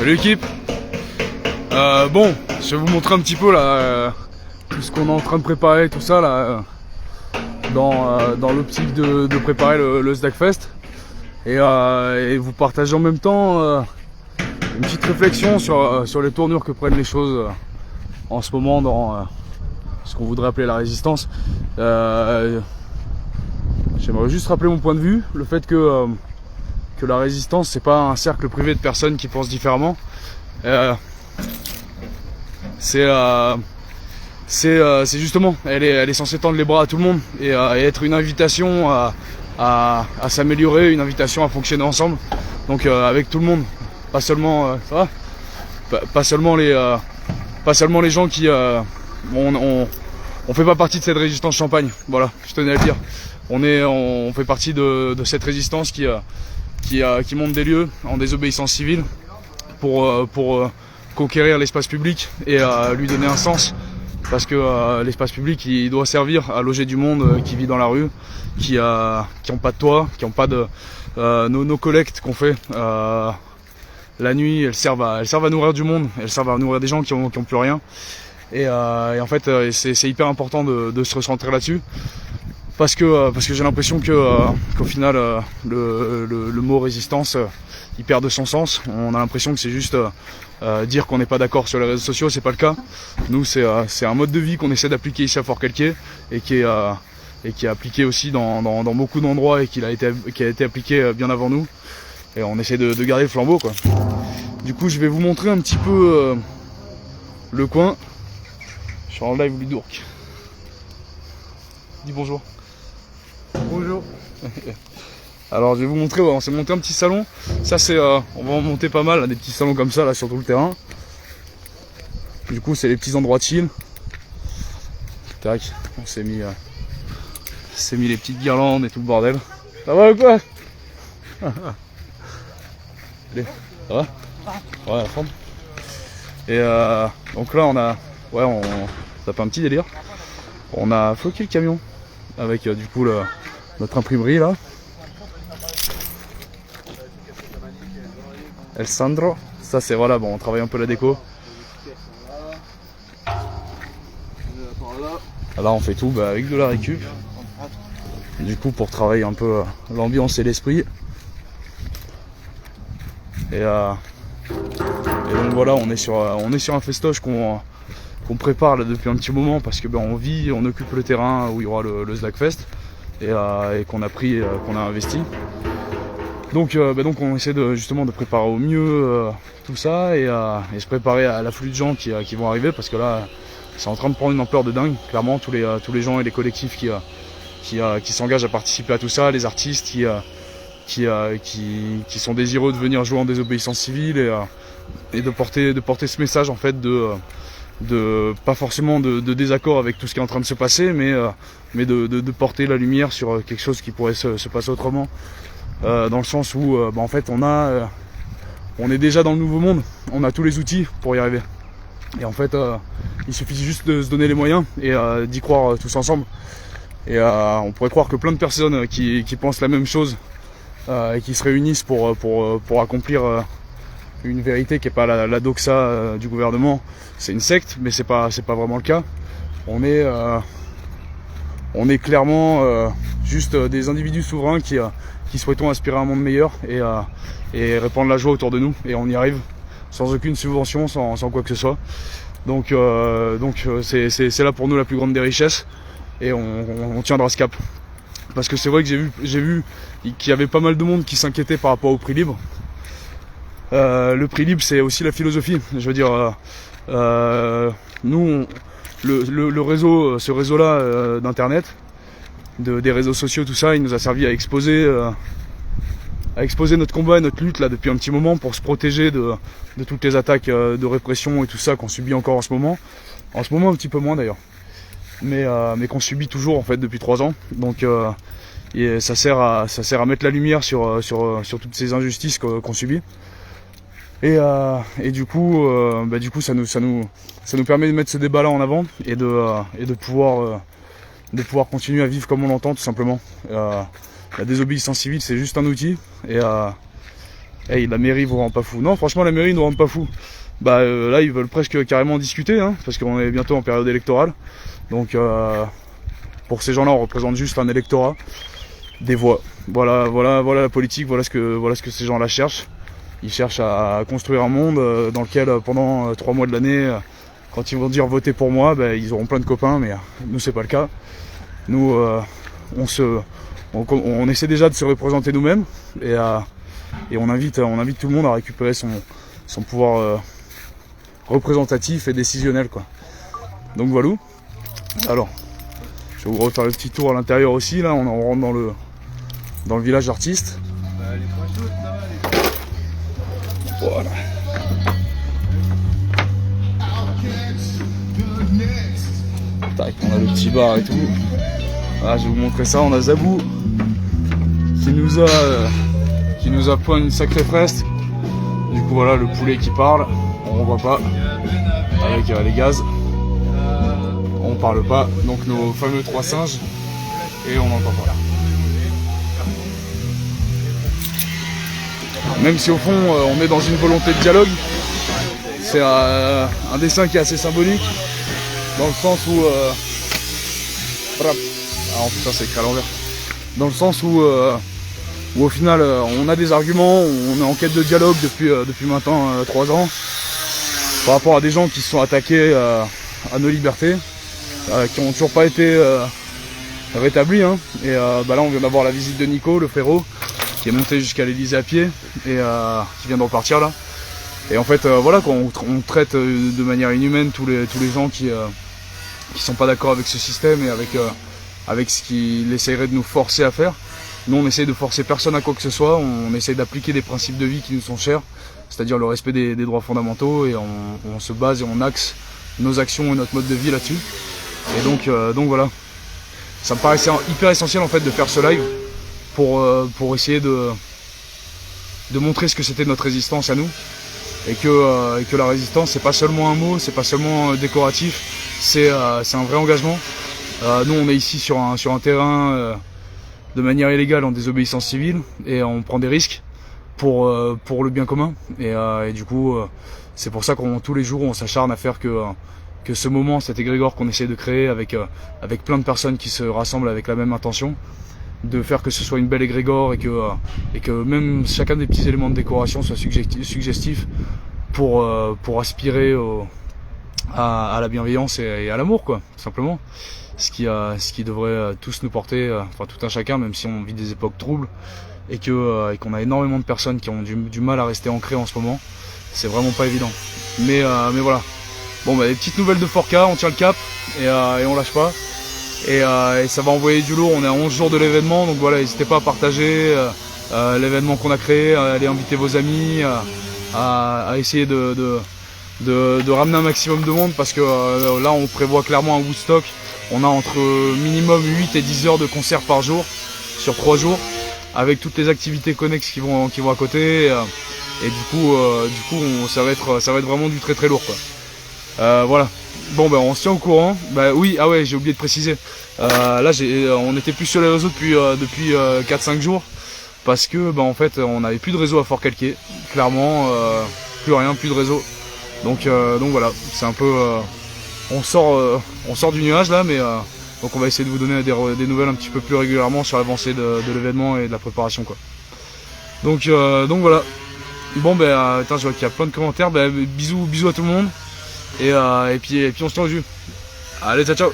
Salut l'équipe. Bon, je vais vous montrer un petit peu là tout ce qu'on est en train de préparer, tout ça là, dans l'optique de préparer le SDACfest et vous partager en même temps une petite réflexion sur les tournures que prennent les choses en ce moment dans ce qu'on voudrait appeler la résistance. J'aimerais juste rappeler mon point de vue, le fait que la résistance c'est pas un cercle privé de personnes qui pensent différemment. C'est justement, elle est censée tendre les bras à tout le monde et être une invitation à s'améliorer, une invitation à fonctionner ensemble. Donc avec tout le monde, pas seulement ça va, pas seulement les gens qui on fait pas partie de cette résistance champagne. Voilà, je tenais à le dire. On fait partie de cette résistance qui monte des lieux en désobéissance civile pour conquérir l'espace public et lui donner un sens, parce que l'espace public il doit servir à loger du monde qui vit dans la rue, qui ont pas de toit, qui ont pas de nos collectes qu'on fait la nuit, elles servent à nourrir du monde, elles servent à nourrir des gens qui ont plus rien et en fait c'est hyper important de se recentrer là-dessus. Parce que j'ai l'impression qu'au final le mot résistance il perd de son sens. On a l'impression que c'est juste dire qu'on n'est pas d'accord sur les réseaux sociaux, c'est pas le cas. Nous c'est un mode de vie qu'on essaie d'appliquer ici à Fort-Calquier et qui est appliqué aussi dans beaucoup d'endroits et qui a été appliqué bien avant nous. Et on essaie de garder le flambeau quoi. Du coup je vais vous montrer un petit peu le coin. Je suis en live Ludourc. Dis bonjour. Bonjour. Alors je vais vous montrer, on s'est monté un petit salon. Ça c'est, on va en monter pas mal, là, des petits salons comme ça là sur tout le terrain. Du coup c'est les petits endroits de chill. Tac, on s'est mis les petites guirlandes et tout le bordel. Ça va ou quoi? Allez, ça va? Ouais, à fond. Et donc là on ça fait un petit délire. On a floqué le camion avec du coup notre imprimerie là. El Sandro, ça c'est voilà, bon on travaille un peu la déco. Là on fait tout avec de la récup. Du coup pour travailler un peu l'ambiance et l'esprit. Et donc voilà, on est sur un festoche qu'on prépare là depuis un petit moment parce que on occupe le terrain où il y aura le SDACfest et qu'on a investi. Donc on essaie justement de préparer au mieux tout ça et se préparer à l'afflux de gens qui vont arriver, parce que là c'est en train de prendre une ampleur de dingue. Clairement tous les gens et les collectifs qui s'engagent à participer à tout ça, les artistes qui sont désireux de venir jouer en désobéissance civile et de porter ce message en fait de pas forcément de désaccord avec tout ce qui est en train de se passer, mais de porter la lumière sur quelque chose qui pourrait se passer autrement, dans le sens où en fait on est déjà dans le nouveau monde, on a tous les outils pour y arriver et en fait il suffit juste de se donner les moyens et d'y croire tous ensemble. Et on pourrait croire que plein de personnes qui pensent la même chose et qui se réunissent pour accomplir une vérité qui n'est pas la doxa du gouvernement, c'est une secte, mais c'est pas vraiment le cas. On est clairement juste des individus souverains qui souhaitons aspirer à un monde meilleur et répandre la joie autour de nous, et on y arrive sans aucune subvention, sans quoi que ce soit. Donc c'est là pour nous la plus grande des richesses, et on tiendra ce cap. Parce que c'est vrai que j'ai vu qu'il y avait pas mal de monde qui s'inquiétait par rapport au prix libre. Le prix libre c'est aussi la philosophie. Je veux dire, nous, le réseau, ce réseau-là d'internet, des réseaux sociaux, tout ça, il nous a servi à exposer notre combat et notre lutte là depuis un petit moment pour se protéger de toutes les attaques de répression et tout ça qu'on subit encore en ce moment. En ce moment un petit peu moins d'ailleurs, mais qu'on subit toujours en fait depuis 3 ans. Donc et ça sert à mettre la lumière sur toutes ces injustices qu'on subit. Et du coup ça nous permet de mettre ce débat là en avant et de pouvoir continuer à vivre comme on l'entend tout simplement. La désobéissance civile c'est juste un outil et Hey, la mairie vous rend pas fou. Non, franchement, la mairie nous rend pas fou. Bah là, ils veulent presque carrément discuter, hein, parce qu'on est bientôt en période électorale. Donc, pour ces gens-là, on représente juste un électorat, des voix. Voilà la politique, voilà ce que ces gens-là cherchent. Ils cherchent à construire un monde dans lequel, pendant 3 mois de l'année, quand ils vont dire voter pour moi, bah, ils auront plein de copains, mais nous, c'est pas le cas. Nous, on essaie déjà de se représenter nous-mêmes et on invite tout le monde à récupérer son pouvoir représentatif et décisionnel, quoi. Donc voilà. Alors, je vais vous refaire le petit tour à l'intérieur aussi. Là, on rentre dans le village artiste. Voilà. Tac, on a le petit bar et tout. Ah, je vais vous montrer ça. On a Zabou qui nous a point une sacrée freste. Du coup, voilà le poulet qui parle. On voit pas avec les gaz. On parle pas. Donc nos fameux 3 singes et on n'entend pas. Même si au fond on est dans une volonté de dialogue, c'est un dessin qui est assez symbolique dans le sens où ah putain, c'est écrit à l'envers. Dans le sens où au final on a des arguments, on est en quête de dialogue depuis maintenant 3 ans par rapport à des gens qui se sont attaqués à nos libertés, qui n'ont toujours pas été rétablis, hein. Et là on vient d'avoir la visite de Nico, le frérot, qui est monté jusqu'à l'Elysée à pied et qui vient de repartir là. Et en fait voilà, quand on traite de manière inhumaine tous les gens qui sont pas d'accord avec ce système et avec ce qu'il essayerait de nous forcer à faire. Nous on essaye de forcer personne à quoi que ce soit, on essaye d'appliquer des principes de vie qui nous sont chers, c'est-à-dire le respect des droits fondamentaux, et on se base et on axe nos actions et notre mode de vie là-dessus. Et donc voilà, ça me paraissait hyper essentiel en fait de faire ce live pour essayer de montrer ce que c'était notre résistance à nous, et que la résistance c'est pas seulement un mot, c'est pas seulement décoratif, c'est un vrai engagement. Nous on est ici sur un terrain de manière illégale en désobéissance civile et on prend des risques pour le bien commun, et du coup c'est pour ça qu'on tous les jours on s'acharne à faire que ce moment, cet égrégore qu'on essaie de créer avec plein de personnes qui se rassemblent avec la même intention, de faire que ce soit une belle égrégore et que même chacun des petits éléments de décoration soit suggestif pour aspirer à la bienveillance et à l'amour, quoi, tout simplement. Ce qui devrait tous nous porter, enfin tout un chacun, même si on vit des époques troubles et qu'on a énormément de personnes qui ont du mal à rester ancrées en ce moment. C'est vraiment pas évident. Mais voilà. Bon bah, les petites nouvelles de Forca, on tient le cap et on lâche pas. Et ça va envoyer du lourd. On est à 11 jours de l'événement, donc voilà, n'hésitez pas à partager l'événement qu'on a créé, à aller inviter vos amis, à essayer de ramener un maximum de monde, parce que là on prévoit clairement un Woodstock. On a entre minimum 8 et 10 heures de concert par jour sur 3 jours, avec toutes les activités connexes qui vont à côté, et du coup ça va être vraiment du très très lourd, quoi. Voilà. Bon ben on se tient au courant. Bah oui, ah ouais, j'ai oublié de préciser. Là on était plus sur les réseaux depuis 4-5 jours, parce que en fait on n'avait plus de réseau à Fort-Calquier, clairement, plus rien, plus de réseau. Donc voilà, c'est un peu on sort du nuage là, mais donc on va essayer de vous donner des nouvelles un petit peu plus régulièrement sur l'avancée de l'événement et de la préparation, quoi. Donc voilà. Bon attends, je vois qu'il y a plein de commentaires. Bisous à tout le monde, et puis on se tient au jus. Allez, ciao ciao.